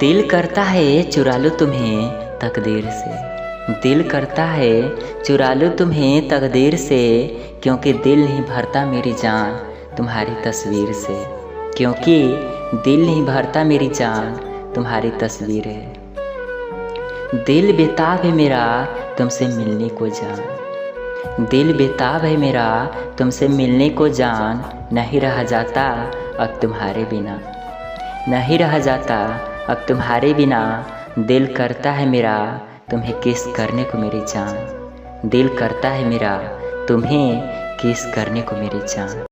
दिल करता है चुरा लूँ तुम्हें तकदीर से, दिल करता है चुरा लूँ तुम्हें तकदीर से, क्योंकि दिल नहीं भरता मेरी जान तुम्हारी तस्वीर से, क्योंकि दिल नहीं भरता मेरी जान तुम्हारी तस्वीर है। दिल बेताब है मेरा तुमसे मिलने को जान, दिल बेताब है मेरा तुमसे मिलने को जान, नहीं रहा जाता अब तुम्हारे बिना, नहीं रहा जाता अब तुम्हारे बिना। दिल करता है मेरा तुम्हें किस करने को मेरी जान, दिल करता है मेरा तुम्हें किस करने को मेरी जान।